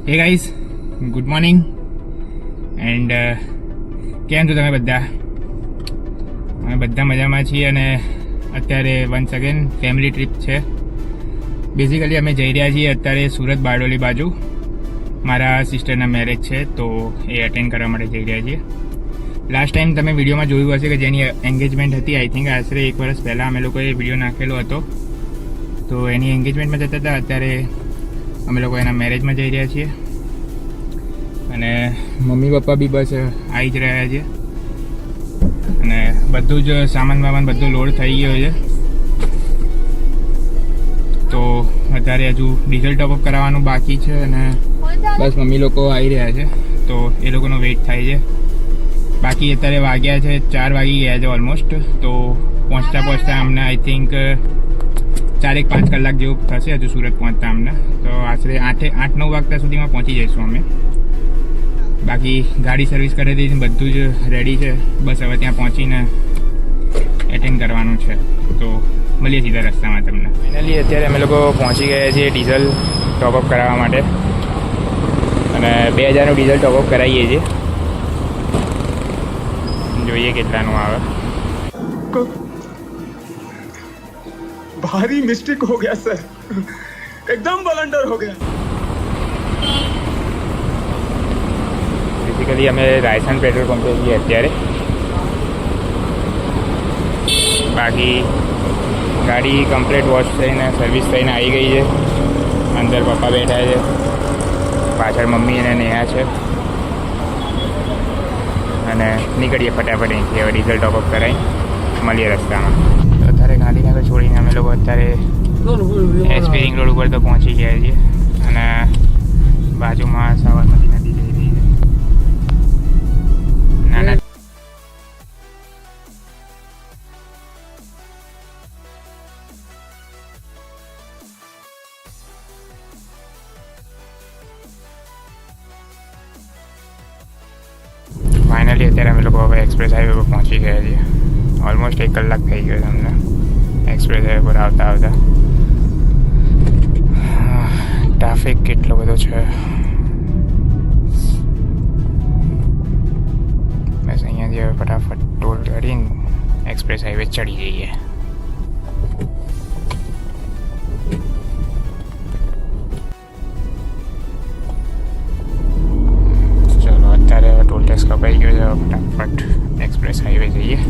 Hey guys, good morning and કેમ છો તમે બધા? અમે બધા મજામાં છીએ અને અત્યારે વન્સ અગેન ફેમિલી ટ્રીપ છે. બેઝિકલી અમે જઈ રહ્યા છીએ અત્યારે સુરત બારડોલી બાજુ. મારા સિસ્ટરના મેરેજ છે તો એ અટેન્ડ કરવા માટે જઈ રહ્યા છીએ. લાસ્ટ ટાઈમ તમે વિડીયોમાં જોયું હશે કે જેની એન્ગેજમેન્ટ હતી, આઈ થિંક આશરે 1 વર્ષ પહેલાં અમે લોકોએ વિડીયો નાખેલો હતો. તો એની એન્ગેજમેન્ટમાં જતા હતા. અત્યારે અમે લોકો એના મેરેજમાં જઈ રહ્યા છીએ અને મમ્મી પપ્પા બી બસ આવી જ રહ્યા છે અને બધું જ સામાન વામાન બધું લોડ થઈ ગયો છે. તો અત્યારે હજુ ડીઝલ ટોપઅપ કરાવવાનું બાકી છે અને બસ મમ્મી લોકો આવી રહ્યા છે તો એ લોકોનો વેઇટ થાય છે. બાકી અત્યારે વાગ્યા છે 4 વાગી ગયા છે ઓલમોસ્ટ. તો પહોંચતા અમને આઈ થિંક 4-5 કલાક જેવું થશે હજુ સુરત પહોંચતા અમને. તો આશરે 8-9 વાગતા સુધીમાં પહોંચી જઈશું અમે. બાકી ગાડી સર્વિસ કરી દીધી, બધું જ રેડી છે. બસ હવે ત્યાં પહોંચીને એટેન્ડ કરવાનું છે. તો મળીએ સીધા રસ્તામાં તમને. ફાઇનલી અત્યારે અમે લોકો પહોંચી ગયા છીએ ડીઝલ ટોપઅપ કરાવવા માટે અને 2000નું ડીઝલ ટોપઅપ કરાવીએ છીએ. જોઈએ કેટલાનું આવે. भारी मिस्टेक हो गया सर, एकदम ब्लंडर हो गया. બેઝિકલી અમે રાયસન પેટ્રોલ પંપે છીએ અત્યારે. બાકી ગાડી કમ્પ્લીટ વોશ થઈને સર્વિસ થઈને આવી ગઈ છે. અંદર પપ્પા બેઠા છે, પાછળ મમ્મી અને નેહા છે અને નીકળીએ ફટાફટ અહીંથી. હવે ડીઝલ ટોપઅપ કરાવી મળીએ રસ્તામાં. તો અત્યારે ગાંધીનગર છોડીને અમે લોકો અત્યારે એસપી રિંગ રોડ ઉપર તો પહોંચી ગયા છીએ અને બાજુમાં સાબરમતી નદી જઈ રહી છે. નાના ફાઇનલી અત્યારે અમે લોકો હવે એક્સપ્રેસ હાઈવે પર પહોંચી ગયા છીએ. ઓલમોસ્ટ 1 કલાક થઈ ગયો તમને એક્સપ્રેસ હાઈવે પર આવતા. ટ્રાફિક કેટલો બધો છે. બસ અહીંયાથી હવે ફટાફટ ટોલ કરીને એક્સપ્રેસ હાઈવે ચડી જઈએ. ચલો અત્યારે ટોલ ટેક્સ કપાઈ ગયો છે. ફટાફટ એક્સપ્રેસ હાઈવે જઈએ.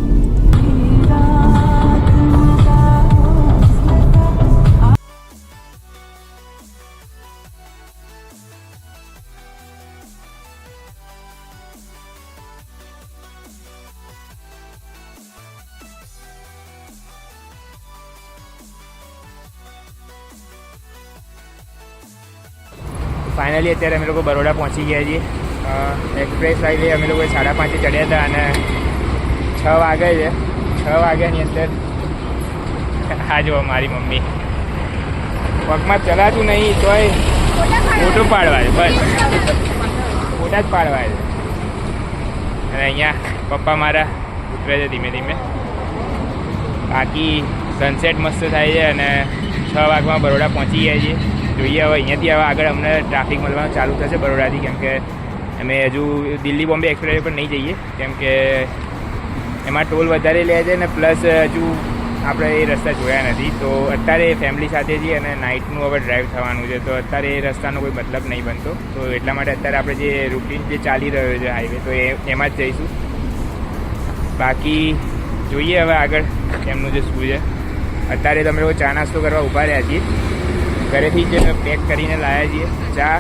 ફાઇનલી અત્યારે અમે લોકો બરોડા પહોંચી ગયા છીએ. એક્સપ્રેસ હાઈવે અમે લોકો 5:30 ચડ્યા હતા અને 6 વાગે છે. 6 વાગ્યાની અંદર આ જો મારી મમ્મી પગમાં ચલાતું નહીં તોય ફોટો પાડવા છે. બસ ફોટા જ પાડવા છે. અને અહીંયા પપ્પા મારા ઉતરે છે ધીમે ધીમે. બાકી સનસેટ મસ્ત થાય છે અને 6 વાગ્યામાં બરોડા પહોંચી ગયા છીએ. જોઈએ હવે અહીંયાથી હવે આગળ અમને ટ્રાફિક મળવાનું ચાલુ થશે બરોડાથી, કેમ કે અમે હજુ દિલ્હી બોમ્બે એક્સપ્રેસ પર નહીં જઈએ કેમ કે એમાં ટોલ વધારે લે છે ને પ્લસ હજુ આપણે એ રસ્તા જોયા નથી. તો અત્યારે ફેમિલી સાથે જઈએ અને નાઇટનું હવે ડ્રાઈવ થવાનું છે તો અત્યારે એ રસ્તાનો કોઈ મતલબ નહીં બનતો. તો એટલા માટે અત્યારે આપણે જે રૂટીન જે ચાલી રહ્યો છે હાઈવે તો એમાં જ જઈશું. બાકી જોઈએ હવે આગળ એમનું જે શું છે. અત્યારે તમે લોકો ચા નાસ્તો કરવા ઊભા રહ્યા છીએ. ઘરેથી જ પેક કરીને લાવ્યા છીએ ચા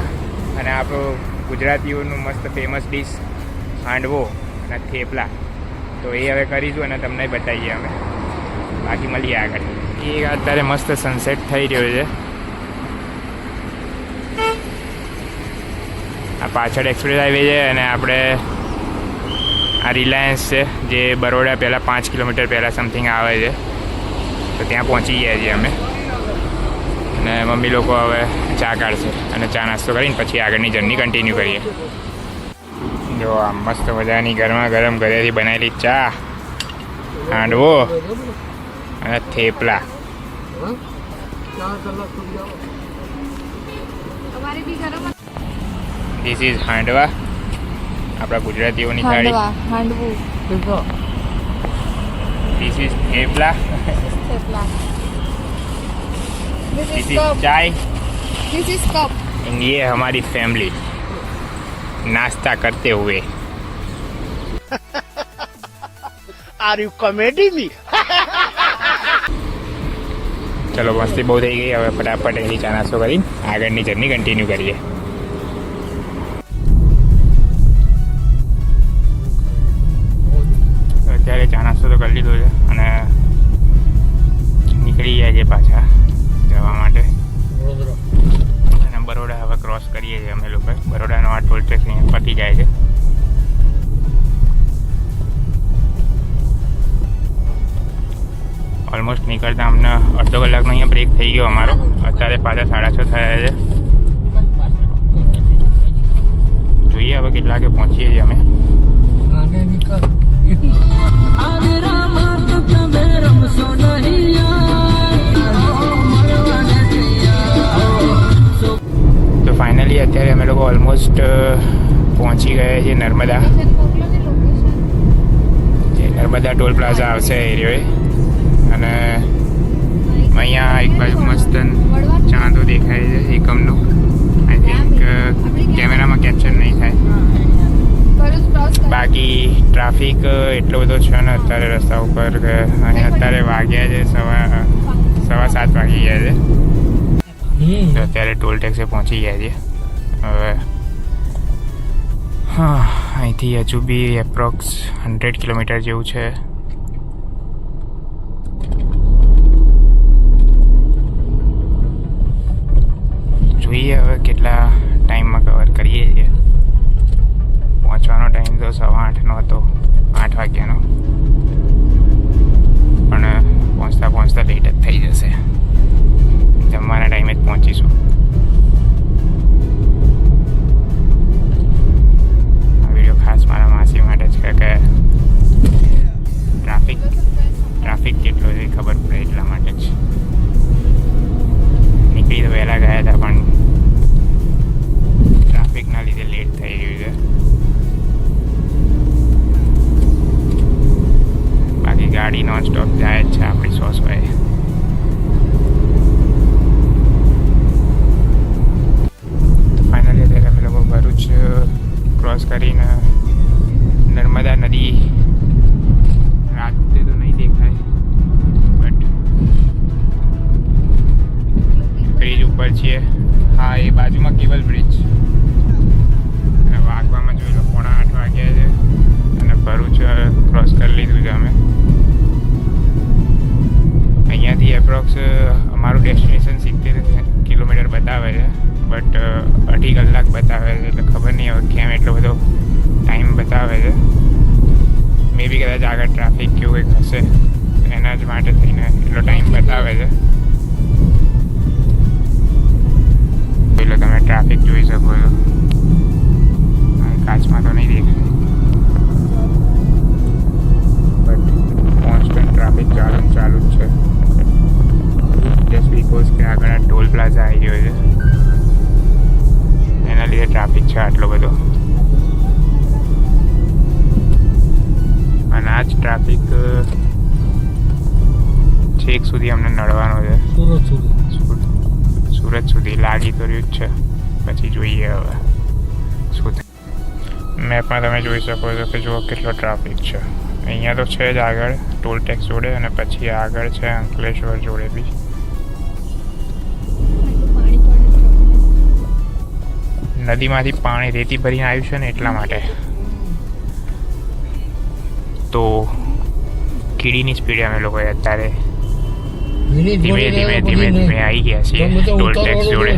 અને આપણો ગુજરાતીઓનું મસ્ત ફેમસ ડીશ હાંડવો અને થેપલા. તો એ હવે કરીશું અને તમને બતાવીએ અમે. બાકી મળીએ આગળ. એ અત્યારે મસ્ત સનસેટ થઈ રહ્યો છે. આ પાછળ એક્સપ્રેસ હાઈવે છે અને આપણે આ રિલાયન્સ છે જે બરોડા પહેલાં 5 કિલોમીટર પહેલાં સમથિંગ આવે છે. તો ત્યાં પહોંચી ગયા છીએ અમે અને મમ્મી લોકો હવે ચા કાઢશે અને ચા નાસ્તો કરીને પછી આગળની જર્ની કન્ટિન્યુ કરીએ. જો આ મસ્ત મજાની ગરમા ગરમ ઘરેથી બનાવેલી ચા, હાંડવો અને થેપલા. ધીસ ઇઝ હાંડવા, આપણા ગુજરાતીઓની thali. Handvo this is thepla. Thepla. This is chai. This is cup. ये हमारी फैमिली नाश्ता करते हुए. Are you comedy me? ચલો મસ્તી બહુ થઈ ગઈ, હવે ફટાફટ એની ચા નાસ્તો કરી આગળની જર્ની કન્ટિન્યુ કરીએ. અત્યારે ચા નાસ્તો તો કરી લીધો છે અને નીકળી ગયા છે પાછા જવા માટે. અને બરોડા હવે ક્રોસ કરીએ છીએ અમે લોકો. બરોડાનો આ ટોલ ટેક્સ અહીંયા પતી જાય છે. ઓલમોસ્ટ નીકળતા અમને અડધો કલાકનો અહીંયા બ્રેક થઈ ગયો અમારો. અત્યારે પાછા 6:30 થયા છે. જોઈએ હવે કેટલા વાગે પહોંચીએ છીએ અમે. તો ફાઇનલી અત્યારે અમે લોકો ઓલમોસ્ટ પહોંચી ગયા છીએ નર્મદા. જે નર્મદા ટોલ પ્લાઝા આવશે એરિયોએ. અને અહીંયા એક બાજુ મસ્ત ચાંદો દેખાય છે એકમનો. આઈ થિંક કેમેરામાં કેપ્ચર નહીં થાય. બાકી ટ્રાફિક એટલો બધો છે ને અત્યારે રસ્તા ઉપર કે અહીંયા અત્યારે વાગ્યા છે 7:15 વાગી ગયા છે. તો અત્યારે ટોલ ટેક્સે પહોંચી ગયા છે. હવે હા, અહીંથી હજુ બી એપ્રોક્સ 100 કિલોમીટર જેવું છે. જોઈએ હવે કેટલા ટાઈમમાં કવર કરીએ છીએ. પહોંચવાનો ટાઈમ તો 8:15નો હતો, 8 વાગ્યાનો. પણ પહોંચતા લેટ જ થઈ જશે. જમવાના ટાઈમે જ પહોંચીશું. આ વિડીયો ખાસ મારા માસી માટે છે કે ટ્રાફિક કેટલો છે ખબર પડે એટલા માટે જ. નીકળી તો વહેલા ગયા હતા પણ ટ્રાફિકના લીધે લેટ થઈ ગયું છે. બાકી ગાડી નોન સ્ટોપ જાય જ છે આપણી 100 તો ફાઇનલી અત્યારે અમે લોકો ભરૂચ ક્રોસ કરીને નર્મદા નદી રાતે તો નહીં દેખાય બટ બ્રિજ ઉપર છીએ. હા, એ બાજુમાં કેબલ બ્રિજ. અને વાગવામાં જોઈ લો 8:15 વાગ્યા છે અને ભરૂચ ક્રોસ કરી લીધું છે અમે. અહીંયાથી એપ્રોક્સ અમારું ડેસ્ટિનેશન 70 કિલોમીટર બતાવે છે બટ 2.5 કલાક બતાવે છે. એટલે ખબર નહીં હવે કેમ એટલો બધો ટાઈમ બતાવે છે. મે બી કદાચ આગળ ટ્રાફિક કેવું કંઈક હશે એના જ માટે થઈને એટલો ટાઈમ બતાવે છે. એટલે તમે ટ્રાફિક જોઈ શકો છો. કાચમાં તો નહીં દેખાય બટ કોન્સ્ટન્ટ ટ્રાફિક ચાલુ જ છે. જસ્ટ બીકોઝ કે આગળ આ ટોલ પ્લાઝા આવી ગયો છે એના લીધે ટ્રાફિક છે આટલો બધો. અને આ જ ટ્રાફિક છેક સુધી અમને નડવાનો છે. સુરત સુધી લાગી તો રહ્યું જ છે. પછી જોઈએ હવે શું થાય. મેપમાં તમે જોઈ શકો છો કે જુઓ કેટલો ટ્રાફિક છે. અહીંયા તો છે જ આગળ ટોલ ટેક્સ જોડે અને પછી આગળ છે અંકલેશ્વર જોડે બી. નદીમાંથી પાણી રેતી ભરીને આવ્યું છે ને એટલા માટે. તો કીડીની સ્પીડે અમે લોકોએ અત્યારે ધીમે આવી ગયા છીએ ટોલ ટેક્સ જોડે.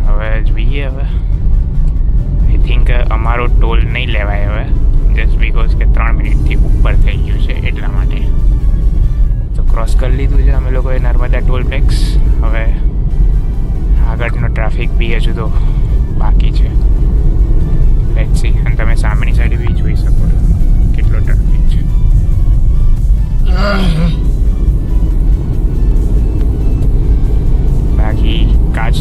હવે જોઈએ હવે આઈ થિંક અમારો ટોલ નહીં લેવાય હવે જસ્ટ બીકોઝ કે 3 મિનિટથી ઉપર થઈ ગયું છે એટલા માટે. તો ક્રોસ કરી લીધું છે અમે લોકોએ નર્મદા ટોલ ટેક્સ. હવે આગળનો ટ્રાફિક બી હજુ તો બાકી છે. Let's see. અને તમે સામેની સાઈડ બી જોઈ શકો છો કેટલો ટ્રાફિક છે. બાકી કાચ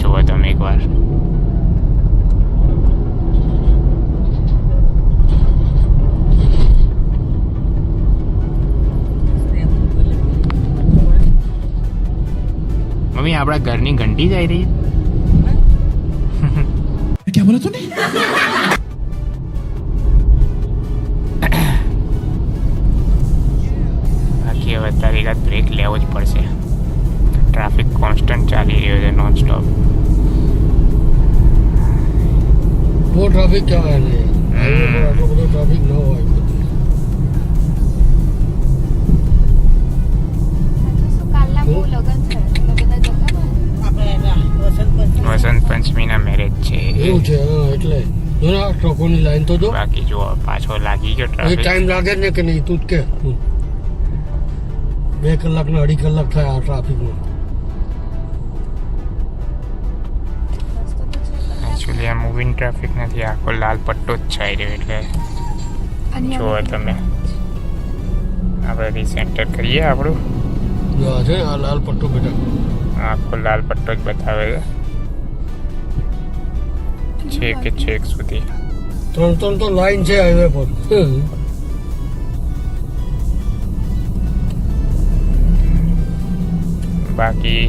જુઓ તમે એકવાર. મમ્મી આપણા ઘરની ઘંટી જ આવી રહી છે. क्या बोला तूने? બાકી હવે તારી રાત બ્રેક લેવો જ પડશે. ટ્રાફિક કોન્સ્ટન્ટ ચાલી રહ્યો છે નોન સ્ટોપ. બહુ ટ્રાફિક કહેવાય ને હાઈવે પર આટલો બધો ટ્રાફિક ન હોય. શું કાલના બહુ લગન છે એટલે બધા જતા વસંત પંચમીના મેરેજ છે. એવું છે હા એટલે જો ને આ ટ્રકોની લાઈન તો જો બાકી જો પાછો લાગી ગયો એ ટ્રાફિક. ટાઈમ લાગે જ ને કે નહીં તું જ કે 2 કલાક ને 2.5 કલાક થાય આ ટ્રાફિકમાં. એકચ્યુઅલી આ મૂવિંગ ટ્રાફિક નથી, આખો લાલ પટ્ટો જ છાઈ રહ્યો. એટલે જુઓ તમે આપણે રીસેન્ટર કરીએ આપણું. જો આ છે ને આ લાલ પટ્ટો બેટા આખો લાલ પટ્ટો જ બતાવે છે છેક કે છેક સુધી. 3 તો લાઈન છે હાઈવે પર. બાકી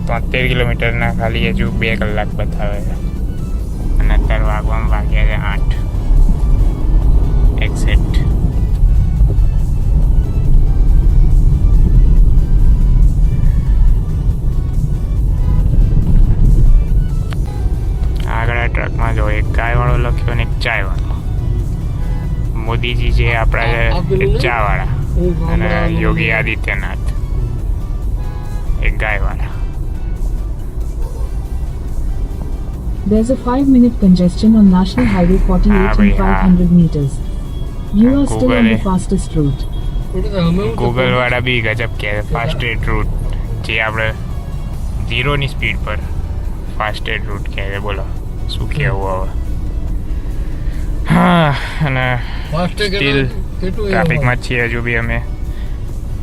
73 કિલોમીટરના ખાલી હજુ 2 કલાક બતાવે છે. અને અત્યારે વાગવામાં વાગ્યા છે 8 એક્ઝેક્ટ. આગળ આ ટ્રકમાં જો એક ગાયવાળો લખ્યો અને એક ચાયવાળો. મોદીજી જે આપણા છે એ ચાવાળા અને યોગી આદિત્યનાથ એક ગાયવાળા. There's a 5-minute congestion on National Highway 48 in 500 meters. You are still on the fastest route. Google વાળા બી ગજબ કહે છે ફાસ્ટેસ્ટ રૂટ, જે આપણે 0ની સ્પીડ પર ફાસ્ટેસ્ટ રૂટ કહે છે. બોલો શું કહેવું હવે. હા અને સ્ટીલ ટ્રાફિકમાં જ છીએ હજુ બી અમે.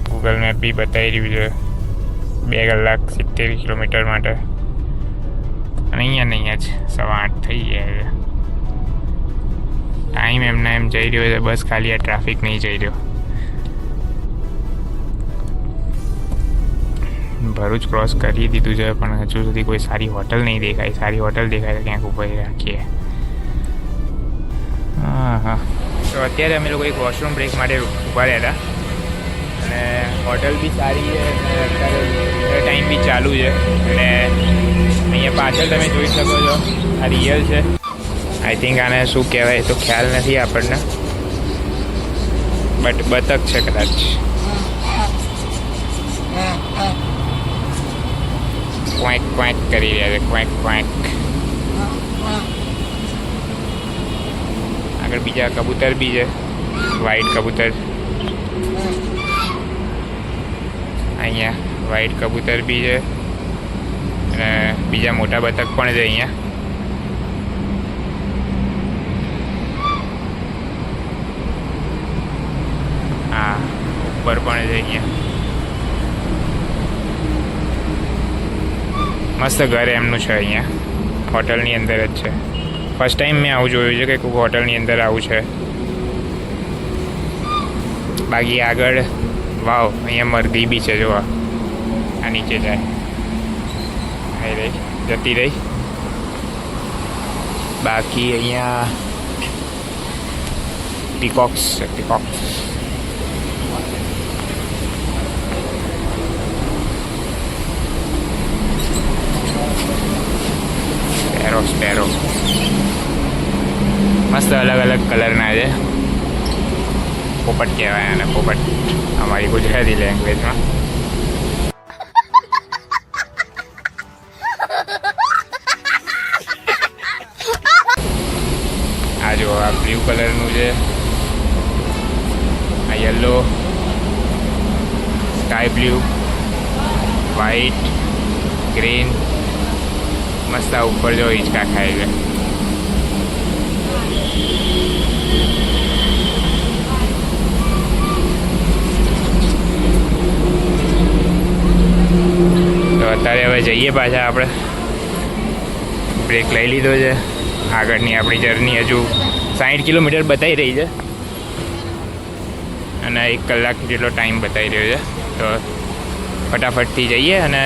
ગૂગલ મેપ બી બતાવી રહ્યું છે 2 કલાક 70 કિલોમીટર માટે. અને અહીંયા જ 8:15 થઈ ગયા છે. ટાઈમ એમના એમ જઈ રહ્યો છે, બસ ખાલી આ ટ્રાફિક નહીં જઈ રહ્યો. ભરૂચ ક્રોસ કરી દીધું છે પણ હજુ સુધી કોઈ સારી હોટલ નહીં દેખાય. સારી હોટલ દેખાય તો ક્યાંક ઊભી રાખીએ. હા હા તો અત્યારે અમે લોકો એક વોશરૂમ બ્રેક માટે ઊભા રહ્યા હતા. અને હોટલ બી સારી છે અને અત્યારે ટાઈમ બી ચાલુ છે. અને અહીંયા પાછળ તમે જોઈ શકો છો આ રિયલ છે. આઈ થિંક આને શું કહેવાય તો ખ્યાલ નથી આપણને, બટ બતક છે કદાચ. ક્વાંક ક્વાંક કરી રહ્યા છે, ક્વાંક ક્વાંક. આગળ બીજા કબૂતર બી છે, વ્હાઈટ કબૂતર. અહીંયા વ્હાઈટ કબૂતર બી છે અને બીજા મોટા બતક પણ છે અહીંયા. હા ઉપર પણ છે અહીંયા. મસ્ત ઘર એમનું છે અહીંયા, હોટલની અંદર જ છે. ફર્સ્ટ ટાઈમ મેં આવું જોયું છે કે કોઈ હોટલની અંદર આવું છે. બાકી આગળ વાવ અહીંયા મરઘી બી છે. જોવા આ નીચે જાય આવી રહી જતી રહી. બાકી અહીંયા પીકોક્સ છે, પીકોક્સ. સ્પેરો મસ્ત અલગ અલગ કલરના છે. પોપટ કહેવાય અને પોપટ અમારી ગુજરાતી લેંગ્વેજમાં. આ જો આ બ્લુ કલરનું છે, આ yellow, sky blue, white, green. મસ્ત આ ઉપર જો હિંચકા ખાય છે. તો અત્યારે હવે હવે જઈએ પાછા આપણે. બ્રેક લઈ લીધો છે. આગળની આપણી જર્ની હજુ 60 કિલોમીટર બતાવી રહી છે અને 1 કલાક જેટલો ટાઈમ બતાવી રહ્યો છે. તો ફટાફટથી જઈએ અને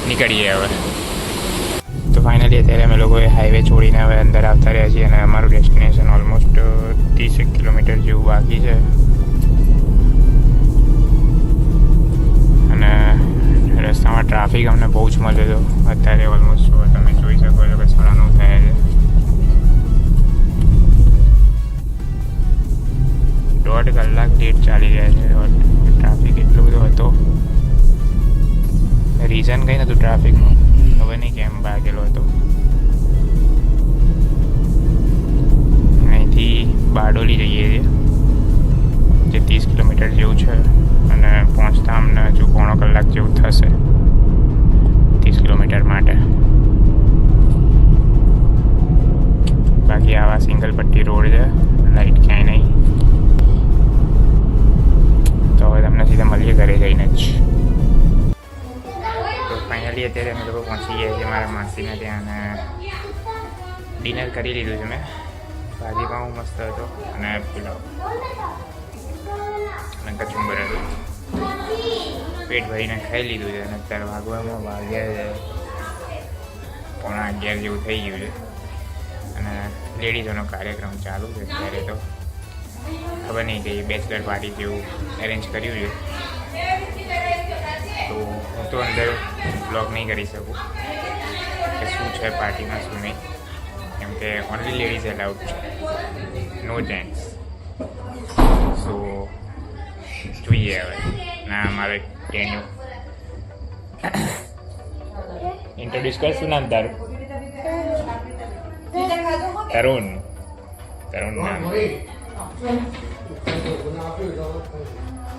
નીકળીએ હવે. તો ફાઇનલી અત્યારે અમે લોકોએ હાઈવે છોડીને હવે અંદર આવતા રહ્યા છીએ અને અમારું ડેસ્ટિનેશન ઓલમોસ્ટ 30 કિલોમીટર જેવું બાકી છે. અને રસ્તામાં ટ્રાફિક અમને બહુ જ મળ્યો હતો. અત્યારે ઓલમોસ્ટ તમે જોઈ શકો છો કે 9:30 થયા છે. 1.5 કલાક લેટ ચાલી રહ્યા છે. ટ્રાફિક એટલો બધો હતો. રીઝન કંઈ નહોતું ટ્રાફિકનું, ખબર નહીં કેમ ભાગેલો હતો. અહીંથી બારડોલી જઈએ છીએ જે 30 કિલોમીટર જેવું છે અને પહોંચતા અમને હજુ 1.5 કલાક જેવું થશે 30 કિલોમીટર માટે. બાકી આવા સિંગલ પટ્ટી રોડ છે, લાઇટ ક્યાંય નહીં. તો હવે તમને સીધા મળીએ ઘરે જઈને જ. તો ફાઇનલી અત્યારે અમે લોકો પહોંચી ગયા છીએ મારા માસીને ત્યાં અને ડિનર કરી લીધું છે મેં. ભાજી પાઉં મસ્ત હતો અને પુલાવ અને કચુંબર હતું. પેટ ભરીને ખાઈ લીધું છે અને અત્યારે વાગવામાં વાગ્યા છે 11:15 જેવું થઈ ગયું છે અને લેડીઝોનો કાર્યક્રમ ચાલુ છે અત્યારે. તો ખબર નહીં કે બેચલર પાર્ટી જેવું એરેન્જ કર્યું છે. તો હું તો અંદર બ્લોગ નહીં કરી શકું કે શું છે પાર્ટીમાં શું નહીં, કેમ કે ઓનલી લેડીઝ એલાઉડ છે, નો જેન્ટ્સ. સો જોઈએ હવે. ના મારે ટેન્યુ ઇન્ટ્રોડ્યુસ કર. શું નામ તારું? તરુણ. તરુણ નામ.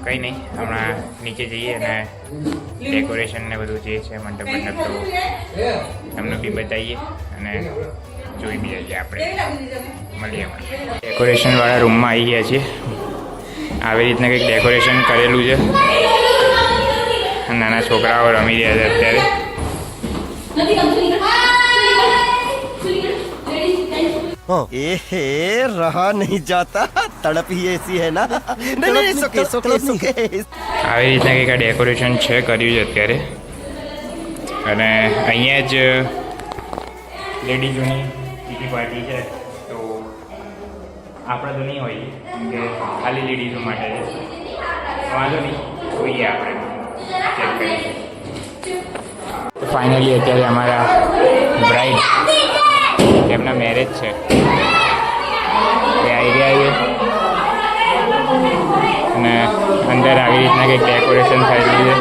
કંઈ નહીં, હમણાં નીચે જઈએ અને ડેકોરેશન ને બધું જે છે મંડપ મંડપ તો તમને બી બતાવીએ અને જોઈ બી જઈએ આપણે. મળીએ. ડેકોરેશનવાળા રૂમમાં આવી ગયા છીએ. આવી રીતના કંઈક ડેકોરેશન કરેલું છે. નાના છોકરાઓ રમી રહ્યા છે અત્યારે. एहे रहा नहीं जाता, तड़प ही ऐसी है ना. नहीं सुके. આવી રીતના કંઈક આ ડેકોરેશન છે કર્યું છે અત્યારે. અને અહીંયા જ લેડીઝોની બીજી પાર્ટી છે. તો આપણે તો નહીં હોય કેમ કે ખાલી લેડીઝો માટે છે. વાંધો નહીં, જોઈએ આપણે ચેક કરીશું. તો ફાઇનલી અત્યારે અમારા બ્રાઇડ એમના મેરેજ છે એ આઈડિયા અને અંદર આવી રીતના કંઈક ડેકોરેશન થયેલું છે.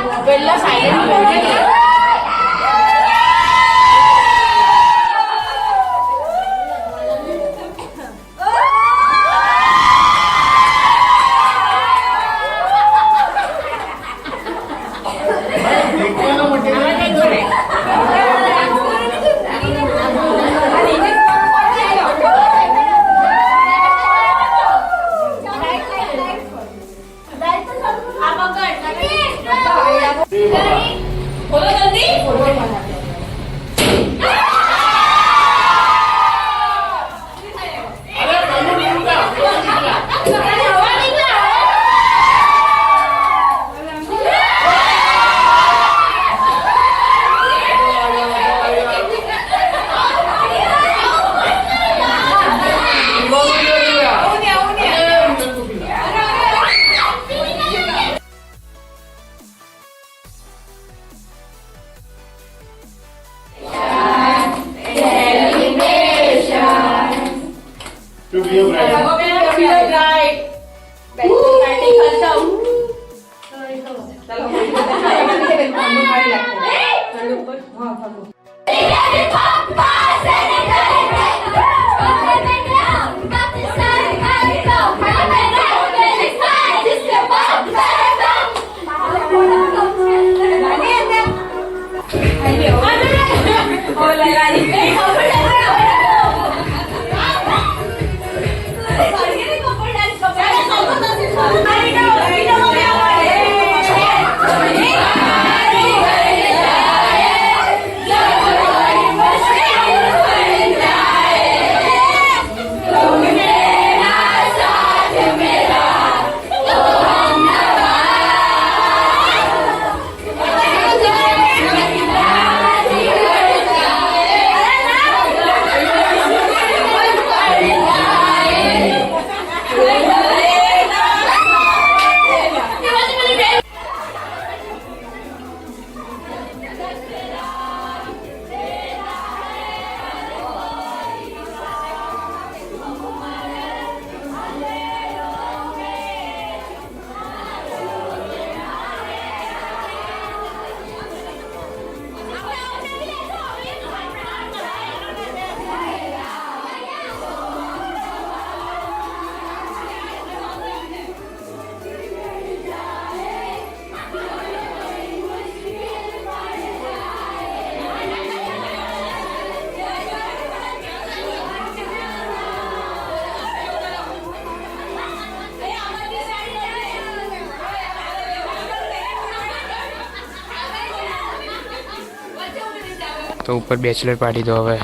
તો ઉપર બેચલર પાર્ટી તો હવે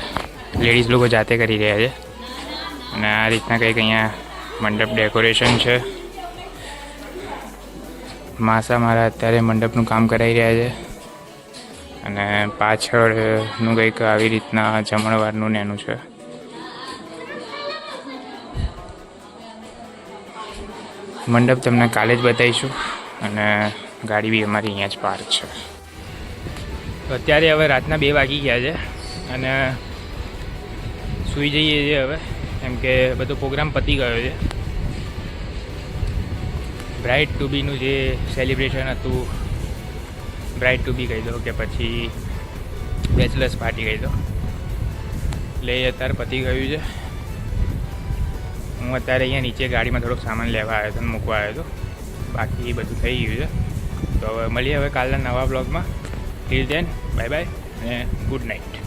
લેડીઝ લોકો જાતે કરી રહ્યા છે. અને આ રીતના કંઈક અહીંયા મંડપ ડેકોરેશન છે. માસા મારા અત્યારે મંડપનું કામ કરાવી રહ્યા છે. અને પાછળનું કંઈક આવી રીતના જમણવારનું ને એનું છે. મંડપ તમને કાલે જ બતાવીશું. અને ગાડી બી અમારી અહીંયા જ પાર્ક છે. તો અત્યારે હવે રાતના 2 વાગી ગયા છે અને સૂઈ જઈએ છીએ હવે, કેમ કે બધો પ્રોગ્રામ પતી ગયો છે. બ્રાઇડ ટુ બીનું જે સેલિબ્રેશન હતું, બ્રાઇડ ટુ બી કહી દો કે પછી બેચલર્સ પાર્ટી કહી દો, એટલે એ અત્યારે પતી ગયું છે. હું અત્યારે અહીંયા નીચે ગાડીમાં થોડોક સામાન લેવા આવ્યો હતો અને મૂકવા આવ્યો હતો. બાકી બધું થઈ ગયું છે. તો હવે મળીએ હવે કાલના નવા બ્લોગમાં. ટિલ ધેન બાય બાય અને ગુડ નાઇટ.